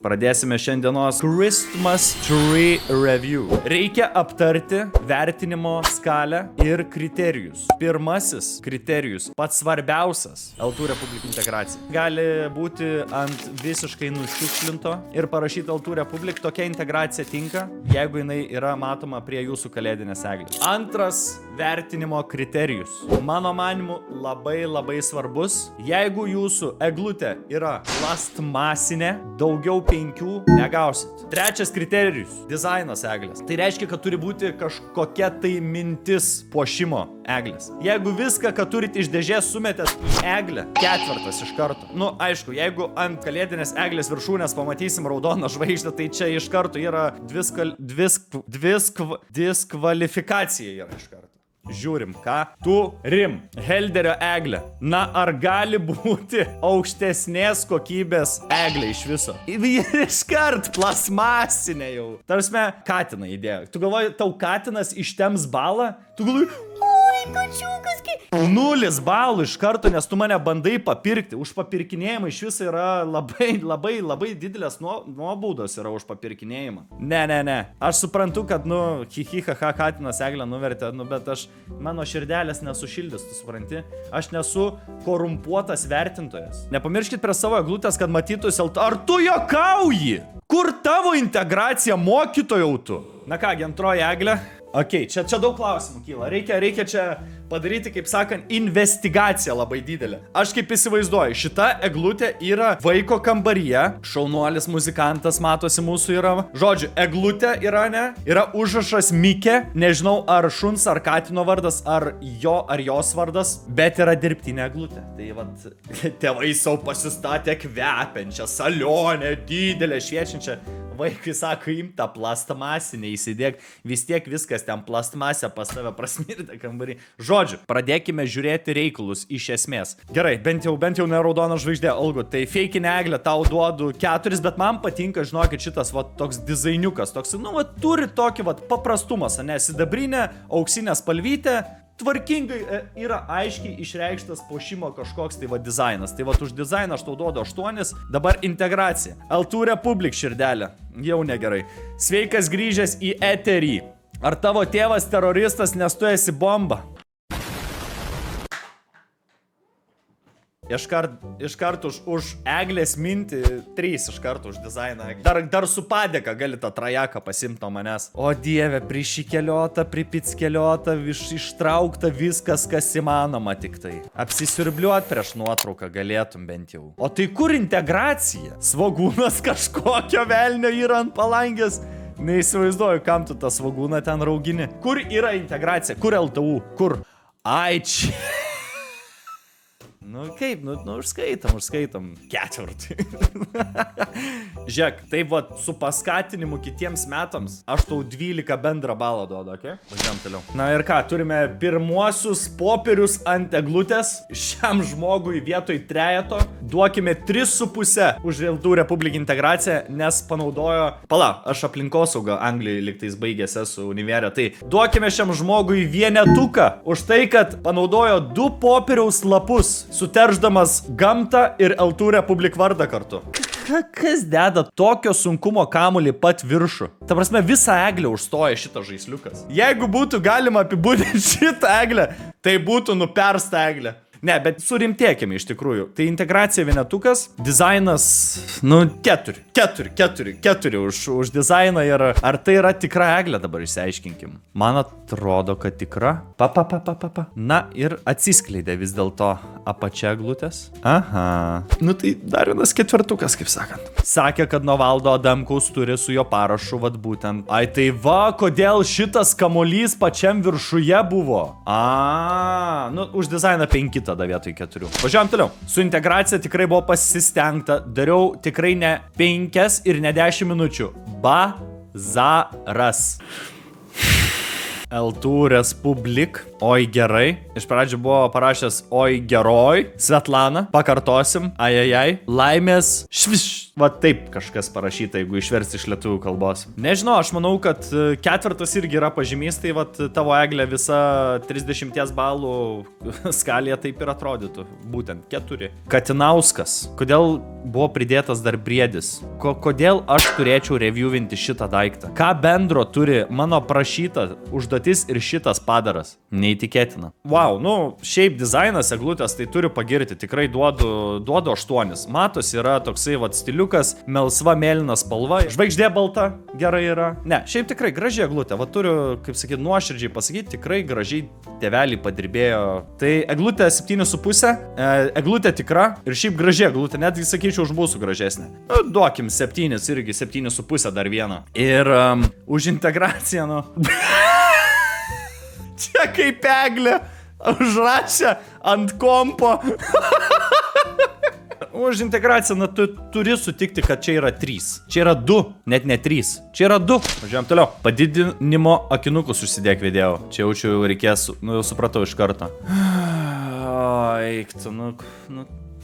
Pradėsime šiandienos Christmas Tree Review. Reikia aptarti vertinimo skalę ir kriterijus. Pirmasis kriterijus, pats svarbiausias – L2 Republic integracija. Gali būti ant visiškai nušiukšlinto ir parašyti L2 Republic. Tokia integracija tinka, jeigu jinai yra matoma prie jūsų kalėdinės eglės. Antras vertinimo kriterijus. Mano manimu labai svarbus. Jeigu jūsų eglutė yra plastmasinė, daugiau 5 negausit. Trečias kriterijus – dizainas eglės. Tai reiškia, kad turi būti kažkokia tai mintis puošimo eglės. Jeigu viską, kad turite iš dėžės sumetęs į eglę, ketvirtas iš karto. Nu, aišku, jeigu ant kalėdinės eglės viršūnės pamatysim raudoną žvaigždę, tai čia iš karto yra diskvalifikacija yra iš karto. Žiūrim, ką turim. Helderio eglė. Na, ar gali būti aukštesnės kokybės eglė iš viso? Iškart plasmasinė jau. Tarsi, katiną įdėjo. Tu galvoji, tau katinas ištems balą? Tu galvoji, oi, kačiukas, 0 balų iš karto, nes tu mane bandai papirkti. Už papirkinėjimą iš viso yra labai didelės nuobaudos yra už papirkinėjimą. Ne. Aš suprantu, kad, hihihaha, katinas eglę nuvertė, bet mano širdelės nesušildys, tu supranti? Aš nesu korumpuotas vertintojas. Nepamirškit prie savo eglutės, kad matytųsi, ar tu juokauji? Kur tavo integracija mokytojau tu? Na kągi, antroji eglė. Ok, čia daug klausimų kyla. Reikia čia padaryti, kaip sakant, investigaciją labai didelę. Aš kaip įsivaizduoju, šita eglutė yra vaiko kambaryje. Šaunuolis muzikantas matosi mūsų yra. Žodžiu, eglutė yra, ne? Yra užrašas Mikė. Nežinau, ar šuns, ar katino vardas, ar jo, ar jos vardas. Bet yra dirbtinė eglutė. Tai vat, tėvai savo pasistatė kvepiančią, salionę, didelę, šviečiančią. Vaikai sako, imk tą plastmasinę, įsidėk, vis tiek viskas ten plastmasė pas tave prasmirda kambarį. Žodžiu, pradėkime žiūrėti reikalus iš esmės. Gerai, bent jau ne raudona žvaigždė, Olgu, tai feikinė eglė tau duodu 4, bet man patinka, žinokit, šitas toks dizainiukas, toks, turi tokį paprastumą, ne, sidabrinė, auksinė spalvytė. Tvarkingai yra aiškiai išreikštas puošimo kažkoks dizainas. Tai už dizainą aš tau duodu 8, dabar integracija. L2 Republic širdelė, jau negerai. Sveikas grįžęs į eterį. Ar tavo tėvas teroristas, nes tu esi bomba? Iškart už eglės mintį 3 iškart už dizainą. Dar su padėka gali tą trajaką pasimti nuo manęs. O dieve, prišikeliota, pripickeliota, ištraukta viskas, kas įmanoma tik tai. Apsisiurbliuot prieš nuotrauką galėtum bent jau. O tai kur integracija? Svogūnas kažkokio velnio yra ant palangės. Neįsivaizduoju, kam tu tą svogūną ten raugini. Kur yra integracija? Kur LTU? Kur? Ai, čia. Kaip, užskaitom 4. Žiūrėk, taip su paskatinimu kitiems metams aš tau 12 bendrą balą duodu, okei? Važiuojam toliau. Na ir ką, turime pirmuosius popierius ant eglutės. Šiam žmogui vietoj 3 duokime 3,5 už L2 Republic integraciją, nes panaudojo... Aš aplinkosaugą Anglijai liktais baigėsi su univerė. Tai duokime šiam žmogui 1 už tai, kad panaudojo 2 popieriaus lapus, suterždamas gamtą ir L2 Republic vardą kartu. Kas deda tokio sunkumo kamuolį pat viršų? Ta prasme, visą eglę užstoja šitas žaisliukas. Jeigu būtų galima apibūdinti šitą eglę, tai būtų nupersta eglė. Ne, bet surimtėkime iš tikrųjų. Tai integracija 1, dizainas, 4 už dizainą ir ar tai yra tikra eglė, dabar išsiaiškinkim. Man atrodo, kad tikra. Na ir atsiskleidė vis dėlto apačia eglutės. Aha. Tai dar 4, kaip sakant. Sakė, kad nuo Valdo Adamkaus turi su jo parašu, būtent. Ai, tai kodėl šitas kamuolys pačiam viršuje buvo? Už dizainą 5 tada vietoj 4. Važiuojam toliau. Su integracija tikrai buvo pasistengta. Dariau tikrai ne 5 ir ne 10 minučių. Bazaras. L2 Respublik. Oi gerai. Iš pradžių buvo parašęs oi geroj. Svetlana. Pakartosim. Ajajai. Laimės. Šviš. Va taip kažkas parašyta, jeigu išversti iš lietuvių kalbos. Nežinau, aš manau, kad ketvirtas irgi yra pažymys, tai vat tavo eglė visa 30 balų skalėje taip ir atrodytų. Būtent 4. Katinauskas. Kodėl buvo pridėtas dar briedis? Kodėl aš turėčiau reviewinti šitą daiktą? Ką bendro turi mano prašyta užduotis ir šitas padaras? Neįtikėtina. Wow, nu, šiaip dizainas eglutės tai turiu pagirti. Tikrai duodu 8. Matos yra toksai vat stiliukas, melsva mėlyna spalva. Žvaigždė balta gerai yra. Ne, šiaip tikrai graži eglutė. Va turiu, kaip sakyti, nuoširdžiai pasakyti, tikrai gražiai tėveliai padirbėjo. Tai eglutė 7,5. Eglutė tikra ir šiaip graži eglutė. Netgi sakyčiau už mūsų gražesnė. Nu, duokim 7 irgi, 7,5 dar vieną. Ir už integraciją, nu. Čia kaip eglė užrašė ant kompo. Už integraciją, na, tu turi sutikti, kad čia yra 3. Čia yra 2, net ne 3. Čia yra 2. Važiuojam toliau. Padidinimo akinukus užsidėk video. Čia jaučiu reikės, nu jau supratau iš karto. Eiktų, nu.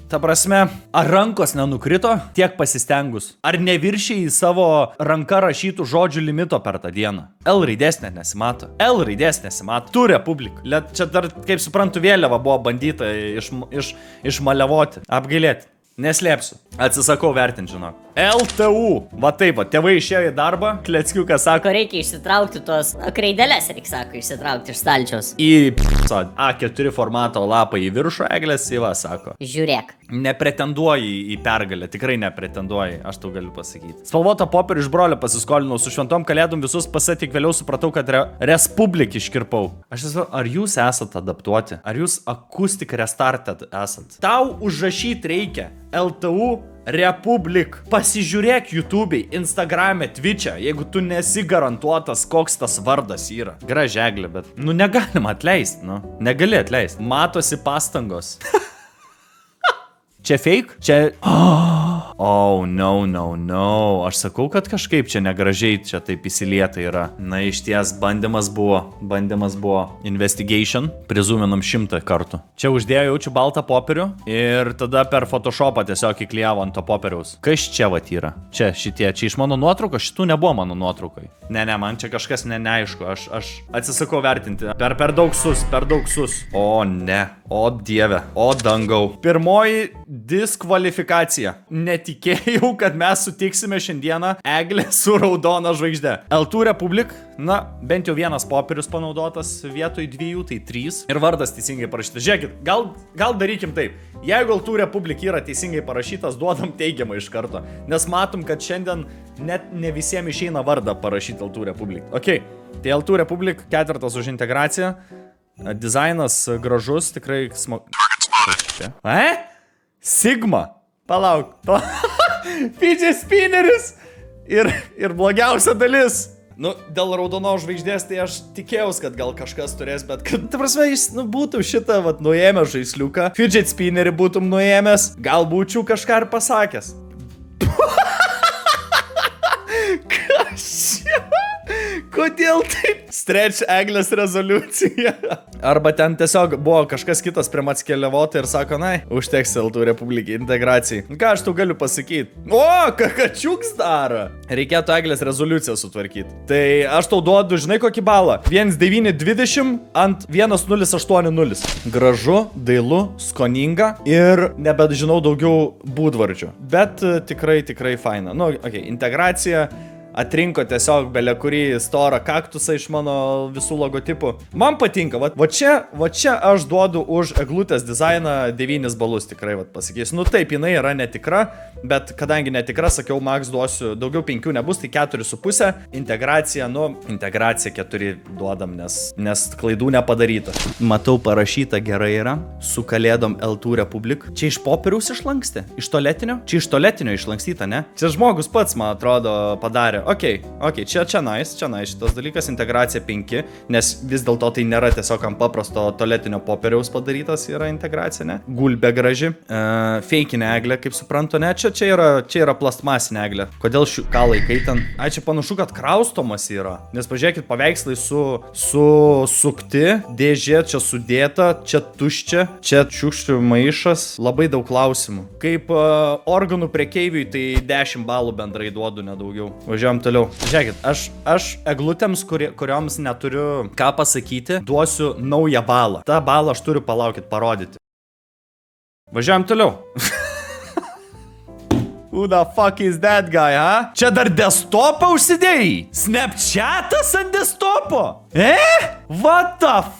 Ta prasme, ar rankos nenukrito tiek pasistengus? Ar neviršiai savo ranka rašytų žodžių limito per tą dieną? L raidės net nesimato. L raidės nesimato. Tu Republik. Čia dar, kaip suprantu, vėliava buvo bandyta išmaliavoti. Apgailėti. Neslėpsiu. Atsisakau vertinti, žinok. LTU. Va taip, va, tėvai išėjo į darbą, Kleckiukas sako. Reikia išsitraukti tos kreidelės, reikia, sako, išsitraukti iš stalčiaus. Į A4 formato lapą į viršų eglės, į va, sako. Žiūrėk. Nepretenduoji į pergalę, tikrai nepretenduoji, aš tau galiu pasakyti. Spalvotą popierių iš brolio pasiskolinau, su šventom kalėdom visus pasą, tik vėliau supratau, kad Respublik iškirpau. Aš esu, ar jūs esat adaptuoti? Ar jūs akustik restarted esat? Tau užrašyti reikia LTU Republik. Pasižiūrėk YouTube'ai, Instagram'e, Twitch'e, jeigu tu nesi garantuotas, koks tas vardas yra. Gražeglė, bet, nu, negalima atleisti, nu. Negali atleisti. Matosi pastangos. Čia fake? Čia... Oh, no. Aš sakau, kad kažkaip čia negražiai čia taip įsilieta yra. Na, iš ties bandymas buvo. Investigation. Prizuminam 100 kartų. Čia uždėjo jaučiu baltą popierių ir tada per Photoshopą tiesiog įklijavo ant to popieriaus. Kas čia vat yra? Čia šitie, čia iš mano nuotraukos, šitų nebuvo mano nuotraukai. Ne, man čia kažkas neaišku. Aš atsisakau vertinti. Per daug sus. O ne. O dieve. O dangau. Pirmoji diskvalifikacija. Netikėjau, kad mes sutiksime šiandieną eglę su raudona žvaigždė. L2 Republik, na, bent jau vienas popierius panaudotas vietoj 2, tai 3. Ir vardas teisingai parašytas. Žiūrėkit, gal darykim taip. Jeigu L2 Republik yra teisingai parašytas, duodam teigiamą iš karto. Nes matom, kad šiandien net ne visiems išeina vardą parašyti L2 Republik. Ok, tai L2 Republik 4 už integraciją. Dizainas gražus, tikrai Sigma. Palauk. Fidget spinneris. Ir blogiausia dalis. Nu, dėl raudonos žvaigždės tai aš tikėjausi, kad gal kažkas turės, bet kad, ta prasme, jis, nu, būtų šitą, vat, nuėmęs žaisliuką. Fidget spinnerį būtum nuėmęs. Gal būčiau kažką ir pasakęs. Kas čia? Kodėl taip? Stretch eglės rezoliucija. Arba ten tiesiog buvo kažkas kitas prie atskeliavoti ir sako, na, užteks L2 Republik integracijai. Ką aš tau galiu pasakyti? O, kakačiuks daro. Reikėtų eglės rezoliuciją sutvarkyti. Tai aš tau duodu, žinai, kokį balą? 1,920 ant 1,080. Gražu, dailu, skoninga ir nebežinau daugiau būdvardžių. Bet tikrai faina. Nu, okei, integracija. Atrinko tiesiog belė kurį storą kaktusą iš mano visų logotipų. Man patinka, va čia aš duodu už eglutės dizainą 9 balus, tikrai, pasakysiu. Nu taip, jinai yra netikra, bet kadangi netikra, sakiau, max duosiu, daugiau 5 nebus, tai 4,5. Integracija, integracija 4 duodam, nes klaidų nepadaryta. Matau, parašyta gerai yra, su kalėdom L2 Republik. Čia iš popieriaus išlankstė? Iš tualetinio? Čia iš tualetinio išlankstyta, ne? Čia žmogus pats, man atrodo, padarė. okei, čia nice, šitas dalykas, integracija 5, nes vis dėlto tai nėra tiesiog ant paprasto tualetinio popieriaus padarytas, yra integracija, ne? Gulbė graži, feikinė eglė, kaip suprantu, ne? Čia yra plastmasinė eglė. Kodėl ką laikai ten? Ai, čia panašu, kad kraustomas yra, nes pažiūrėkit, paveikslai sukti, dėžė čia sudėta, čia tuščia, čia šiukšlių maišas, labai daug klausimų. Kaip organų prekeiviui, tai 10 balų bendrai duodu, nedaugiau. Važiuojam toliau. Žiūrėkit, aš eglutėms, kurioms neturiu ką pasakyti, duosiu naują balą. Ta balą aš turiu parodyti. Važiuojam toliau. Who the fuck is that guy, ha? Čia dar desktopą užsidėjai? Snapchatas ant desktopo? What the f...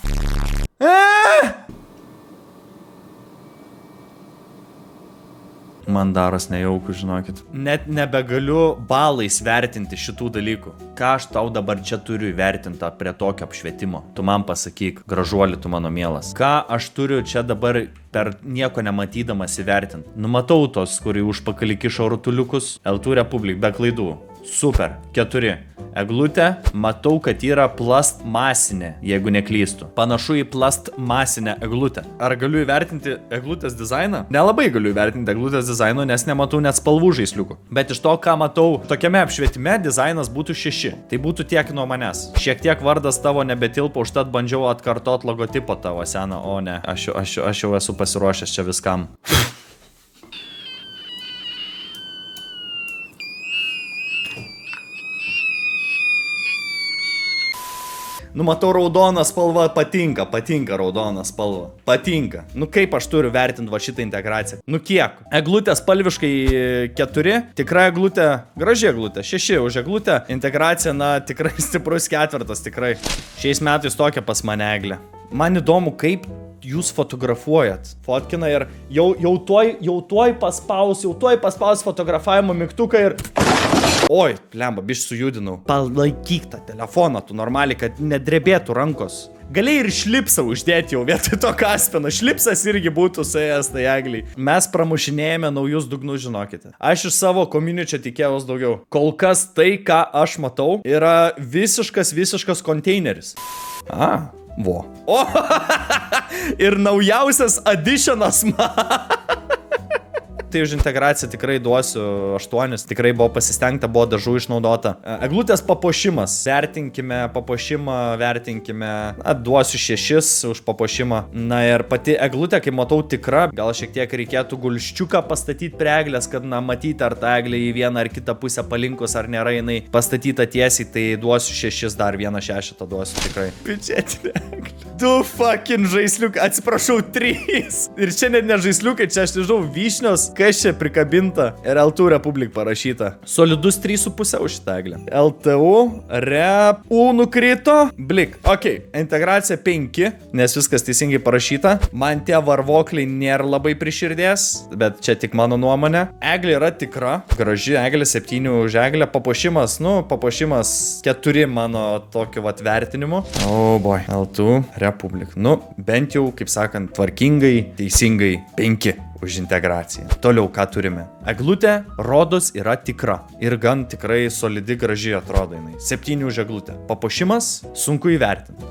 Man daros nejaukų, žinokit. Net nebegaliu balais vertinti šitų dalykų. Ką aš tau dabar čia turiu įvertinti prie tokio apšvietimo? Tu man pasakyk, gražuoli, tu mano mielas. Ką aš turiu čia dabar per nieko nematydamas įvertinti? Numatau tos, kurį užpakalį kišo rutuliukus. L2 Republic, be klaidų. Super. 4. Eglutė, matau, kad yra plastmasinė, jeigu neklystu. Panašu į plastmasinę eglutę. Ar galiu įvertinti eglutės dizainą? Nelabai galiu įvertinti eglutės dizaino, nes nematau net spalvų žaisliukų. Bet iš to, ką matau tokiame apšvietime, dizainas būtų 6. Tai būtų tiek nuo manęs. Šiek tiek vardas tavo nebetilpo, užtat bandžiau atkartot logotipo tavo seną. O ne, aš jau esu pasiruošęs čia viskam. Matau, raudona spalva patinka raudona spalva. Patinka. Kaip aš turiu vertinti va šitą integraciją? Kiek? Eglutė spalviškai 4, tikra eglutė, graži eglutė, 6 už eglutę, integracija, tikrai stiprus 4, tikrai. Šiais metais tokia pas mane eglė. Man įdomu, kaip jūs fotografuojat. Fotkina ir jau tuoj paspaus fotografavimo mygtuką ir... Oi, plemba, biškai sujudinau. Palaikyk tą telefoną, tu normaliai, kad nedrebėtų rankos. Galėjai ir šlipsą uždėti jau vietoj to Kaspino. Šlipsas irgi būtų suėjęs tai egliai. Mes pramušinėjame naujus dugnus, žinokite. Aš iš savo community tikėjaus daugiau. Kol kas tai, ką aš matau, yra visiškas konteineris. Vo. O, ir naujausias additionas Tai už integraciją tikrai duosiu 8, tikrai buvo pasistengta, buvo dažų išnaudota. Eglutės papuošimas, vertinkime papuošimą, duosiu 6 už papuošimą. Na ir pati eglutė, kaip matau, tikra, gal šiek tiek reikėtų gulščiuką pastatyti prie eglės, kad matyti, ar ta eglė į vieną ar kitą pusę palinkus, ar nėra jinai pastatyta tiesiai, tai duosiu 6, dar 1/6 duosiu tikrai. Biudžetinė eglė. 2 fucking žaisliukai, atsiprašau, 3. Ir čia net ne žaisliukai, čia aš nežinau, vyšnios, kas čia prikabinta. Ir L2 Republic parašyta. Solidus 3,5 už šitą eglę. LTU, U nukrito, blik. Ok, integracija 5, nes viskas teisingai parašyta. Man tie varvokliai nėra labai priširdės, bet čia tik mano nuomonė. Eglė yra tikra, graži eglė, 7 už eglę. Papuošimas, papuošimas 4 mano tokiu vertinimu. Oh boy, L2 Republic. Bent jau, kaip sakant, tvarkingai, teisingai 5 už integraciją. Toliau, ką turime? Eglutė, rodos, yra tikra. Ir gan tikrai solidi, gražiai atrodo jinai. 7 už eglutę. Papuošimas sunku įvertinti.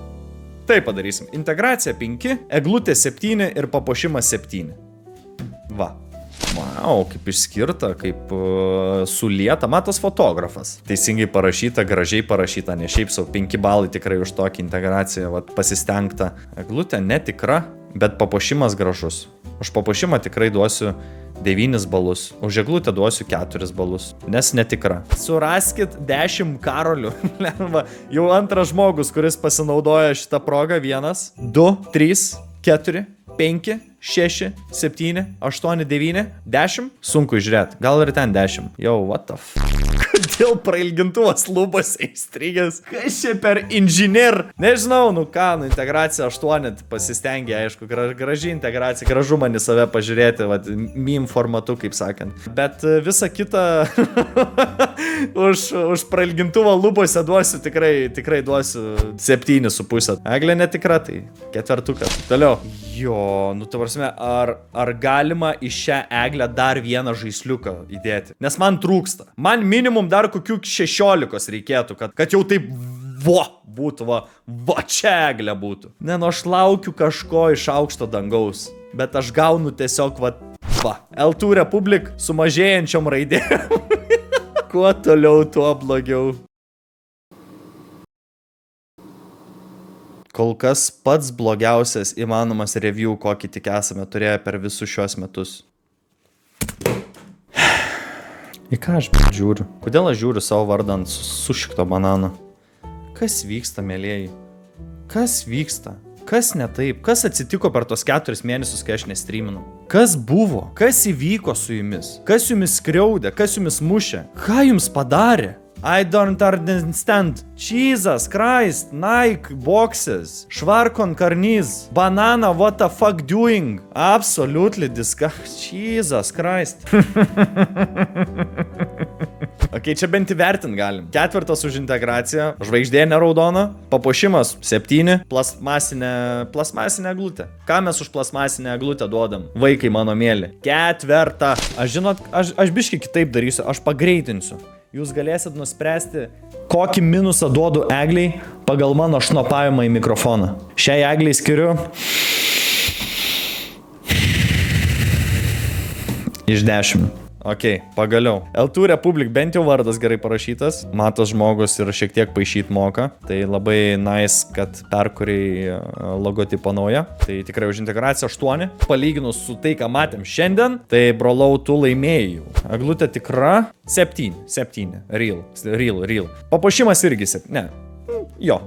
Tai padarysim. Integracija 5, eglutė 7 ir papuošimas 7. Va. Wow, kaip išskirta, kaip sulieta, matos fotografas. Teisingai parašyta, gražiai parašyta, ne šiaip sau 5 balai tikrai už tokį integraciją, pasistengta. Eglutė netikra, bet papuošimas gražus. Už papuošimą tikrai duosiu 9 balus, už eglutę duosiu 4 balus, nes netikra. Suraskit 10 karolių. Jau antras žmogus, kuris pasinaudoja šitą progą. 1, 2, 3, 4, 5, 6, 7, 8, 9, 10. Sunku žiūrėti. Gal ir ten 10. Jau, what the f... Kodėl prailgintuvas lubose įstrigęs? Kas čia per inžinier? Nežinau, integracija 8 pasistengė, aišku, graži integracija, gražu man į save pažiūrėti, meme formatu, kaip sakant. Bet visą kitą už prailgintuvą lubose duosiu, tikrai duosiu 7,5. Eglė netikra, tai 4. Toliau. Jo, ta prasme, ar galima į šią eglę dar vieną žaisliuką įdėti? Nes man trūksta. Man minimum dar kokių 16 reikėtų, kad jau taip būtų, va čia eglė būtų. Ne, nu aš laukiu kažko iš aukšto dangaus, bet aš gaunu tiesiog, va, L2 Republic su mažėjančiom raidėm. Kuo toliau, tuo blogiau. Kol kas pats blogiausias įmanomas review, kokį tik esame turėję per visus šios metus. Į ką aš žiūriu? Kodėl aš žiūriu savo vardą ant sušikto banano? Kas vyksta, mėlėjai? Kas vyksta? Kas ne taip? Kas atsitiko per tos 4 mėnesius, kai aš nestreaminau? Kas buvo? Kas įvyko su jumis? Kas jumis skriaudė? Kas jumis mušė? Ką jums padarė? I don't understand. Jesus Christ, Nike boxes, Schwarkon karnys, banana, what the fuck doing? Absolutely disgusting. Jesus Christ. Ok, čia bent įvertint galim. 4 už integraciją, žvaigždė neraudona, papuošimas 7, plasmasinė eglutė. Ką mes už plasmasinę eglutę duodam? Vaikai mano mėly. 4. Aš žinot, aš biškai kitaip darysiu, aš pagreitinsiu. Jūs galėsit nuspręsti, kokį minusą duodu egliai pagal mano šnopavimą į mikrofoną. Šiai egliai skiriu iš 10. Ok, pagaliau. L2 Republic bent jau vardas gerai parašytas. Matos žmogus ir šiek tiek paišyt moka. Tai labai nice, kad perkuriai logotipą naują. Tai tikrai už integraciją 8. Palyginus su tai, ką matėm šiandien, tai brolau tu laimėjai. Eglutė tikra 7. Real. Papuošimas irgi 7. Ne. Jo.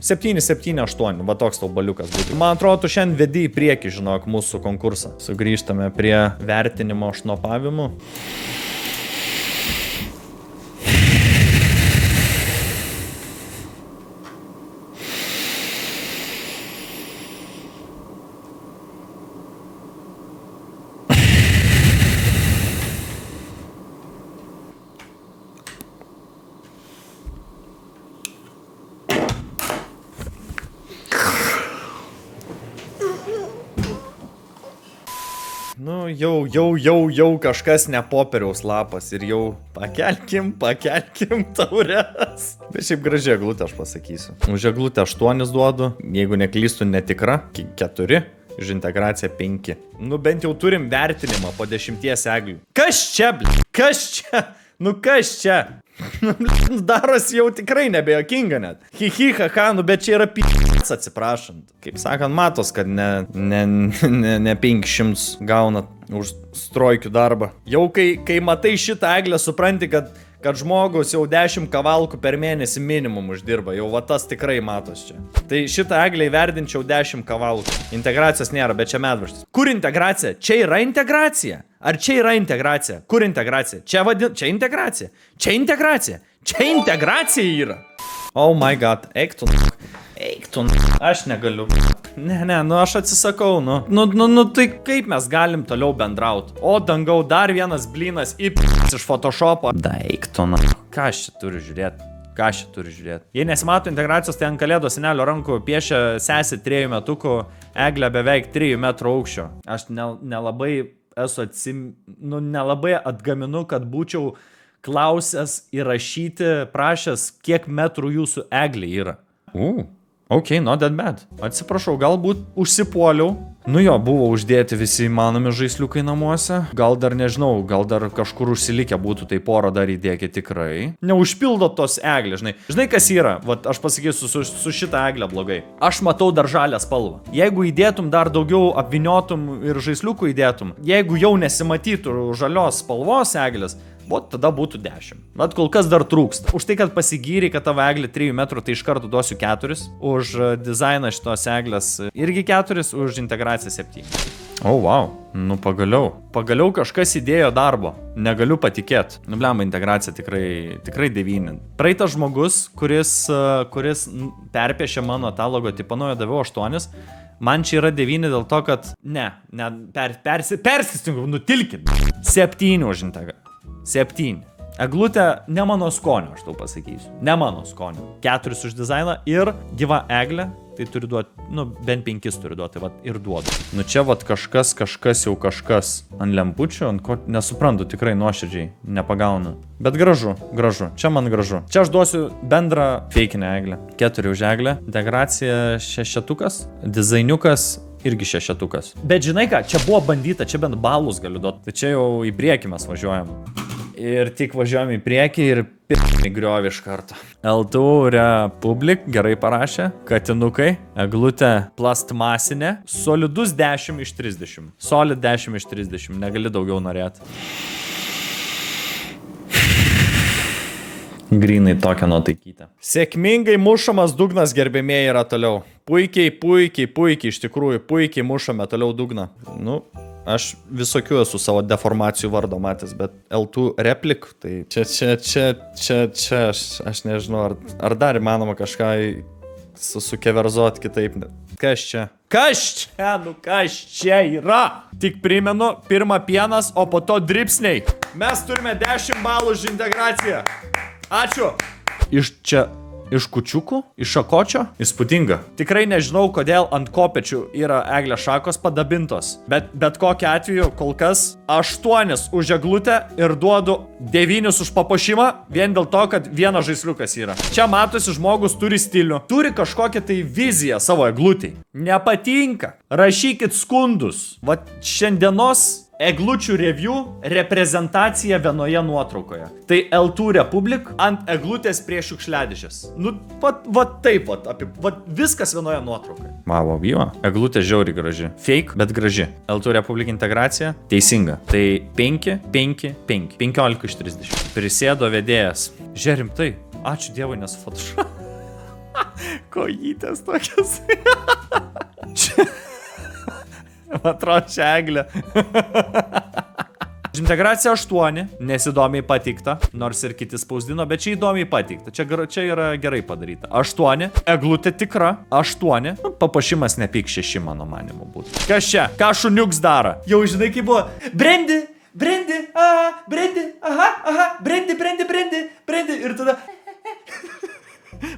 7, 8. Va toks tau baliukas būtų. Man atrodo, tu šiandien vedi į priekį, žinok, mūsų konkursą. Sugrįžtame prie vertinimo šnopavimų. Nu, jau kažkas ne popieriaus lapas ir jau pakelkim taures. Bet šiaip gražiai eglutę aš pasakysiu. Už eglutę 8 duodu, jeigu neklystu netikra, 4, už integraciją 5. Nu, bent jau turim vertinimą po 10 eglių. Kas čia, bl**? Kas čia? Nu, kas čia? Darosi jau tikrai nebejokinga net. Ha, nu bet čia yra p***s atsiprašant. Kaip sakant, matos, kad ne 500 gauna už strojkių darbą. Jau kai matai šitą eglę, supranti, kad žmogus jau 10 kavalkų per mėnesį minimum uždirba. Jau va tas tikrai matos čia. Tai šitą eglę įverdinčiau 10 kavalkų. Integracijos nėra, bet čia medvaržtis. Kur integracija? Čia yra integracija. Ar čia yra integracija? Kur integracija? Čia integracija. Čia integracija yra. Oh my god, eik tu. Aš negaliu. Ne, nu aš atsisakau, nu tai kaip mes galim toliau bendrauti? O dangau, dar vienas blynas iš Photoshopo. Eik tu. Ką aš čia turiu žiūrėti? Jei nesimato integracijos, tai ant kalėdo senelio rankų piešia sesė 3 metukų, eglę beveik 3 metrų aukščio. Aš nelabai nelabai atgaminu, kad būčiau klausęs įrašyti, prašęs, kiek metrų jūsų eglė yra. Ok, not that bad. Atsiprašau, galbūt užsipuoliau. Nu jo, buvo uždėti visi įmanomi žaisliukai namuose. Gal dar nežinau, gal dar kažkur užsilikę būtų, tai porą dar įdėkit tikrai. Neužpildo tos eglės, žinai. Žinai, kas yra? Vat aš pasakysiu su šitą eglę blogai. Aš matau dar žalią spalvą. Jeigu įdėtum dar daugiau, apviniotum ir žaisliukų įdėtum, jeigu jau nesimatytų žalios spalvos eglės, tada būtų 10. Vat kol kas dar trūksta. Už tai, kad pasigyri, kad tavo eglė 3 metrų, tai iš karto duosiu 4. Už dizainą šitos eglės irgi 4, už integraciją 7. Wow. Nu pagaliau. Pagaliau kažkas įdėjo darbo. Negaliu patikėti. Nu blemba, integracija tikrai 9. Praeitas žmogus, kuris perpiešė mano tą logotipą, nuo jo daviau 8. Man čia yra 9 dėl to, kad persistinku, nutilkit. 7 už integraciją. 7. Eglutė ne mano skonio, aš tau pasakysiu. Ne mano skonio. 4 už dizainą ir gyva eglė tai turi duoti, nu, bent 5 turi duoti, tai vat ir duodu. Nu čia vat kažkas jau kažkas ant lempučių, ant ko nesuprantu, tikrai nuoširdžiai, nepagaunu. Bet gražu, čia man gražu. Čia aš duosiu bendrą feikinę eglę. 4 už eglę, dekoracija 6, dizainiukas irgi 6. Bet žinai ką, čia buvo bandyta, čia bent balus galiu duoti. Tai čia jau į priekį mes važiuojam. Ir tik važiuojam į priekį ir pirmį griovį iš karto. LTU Republic gerai parašė. Katinukai, eglutė plastmasinė. Solidus 10 iš 30. Solid 10 iš 30. Negali daugiau norėti. Grynai tokią nuotaikytę. Sėkmingai mušamas dugnas, gerbėmėjai, yra toliau. Puikiai, iš tikrųjų, puikiai mušame toliau dugną. Nu, aš visokių esu savo deformacijų vardo matęs, bet L2 replik, tai čia, aš nežinau, ar dar įmanoma kažką sukeverzot kitaip. Kas čia? Kas čia yra? Tik primenu, pirma pienas, o po to dripsniai. Mes turime 10 balų už integraciją. Ačiū. Iš kučiukų? Iš šakočio? Įspūdinga. Tikrai nežinau, kodėl ant kopečių yra eglės šakos padabintos. Bet kokiu atveju, kol kas 8 už eglutę ir duodu 9 už papuošimą, vien dėl to, kad vienas žaisliukas yra. Čia matosi, žmogus turi stilių. Turi kažkokią tai viziją savo eglutei. Nepatinka. Rašykit skundus. Vat šiandienos eglučių review reprezentacija vienoje nuotraukoje. Tai L2 Republic ant eglutės prie šiukšliadėžės. Nu, vat taip, viskas vienoje nuotraukoje. Vau, vyva. Eglutė žiauriai graži. Fake, bet graži. L2 Republic integracija teisinga. Tai 5, 5, 5. 15 iš 30. Prisėdo vedėjas. Žiūrim, tai. Ačiū Dievui, nes fotošą. Kojytės tokias. Čia. Atrodo, čia eglė. Integracija 8, nes įdomiai pateikta, nors ir kiti spausdino, bet čia įdomiai pateikta. Čia yra gerai padaryta. 8, eglutė tikra, 8, papuošimas nepyk 6, mano manimu būtų. Kas čia? Ką šuniuks daro? Jau žinai, kaip buvo. Brendi, ir tada...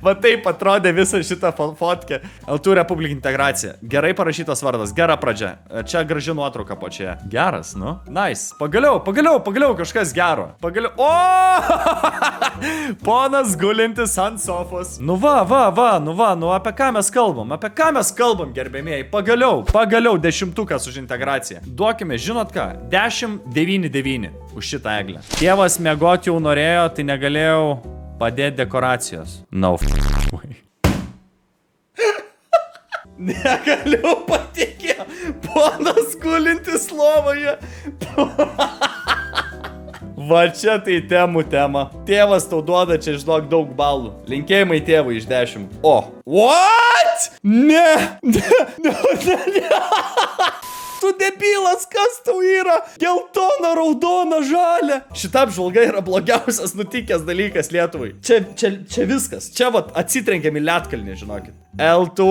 Va taip atrodė visą šitą fotkę. L2 Republic integracija. Gerai parašytas vardas, gera pradžia. Čia graži nuotrauka pačioje. Geras, nu. Nice. Pagaliau kažkas gero. O! Ponas gulintis ant sofos. Nu apie ką mes kalbam, gerbėmėjai. Pagaliau 10 už integraciją. Duokime, žinot ką? 10, 9, 9 už šitą eglę. Tėvas miegot jau norėjo, tai negalėjau padėti dekoracijos. No way. Negaliu patikėti. Ponas gulintis lovoje. Va čia tai temų tema. Tėvas tau duoda čia, žinok, daug balų. Linkėjimai tėvui iš 10. O. What? Ne. Tu debilas, kas tau yra? Geltona, raudona, žalia. Šita apžvalga yra blogiausias nutikęs dalykas Lietuvai. Čia viskas. Čia vat atsitrenkiam į ledkalnį, žinokit. L2.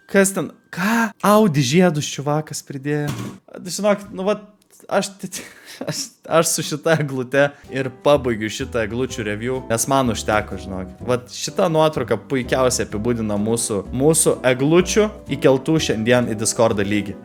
Kas ten? Ką? Audi žiedus čiuvakas pridėjo. Žinokit, nu vat, aš su šita eglute ir pabaigiu šitą eglučių review, nes man užteko, žinokit. Vat šita nuotrauka puikiausiai apibūdina mūsų eglučių įkeltų šiandien į Discordą lygį.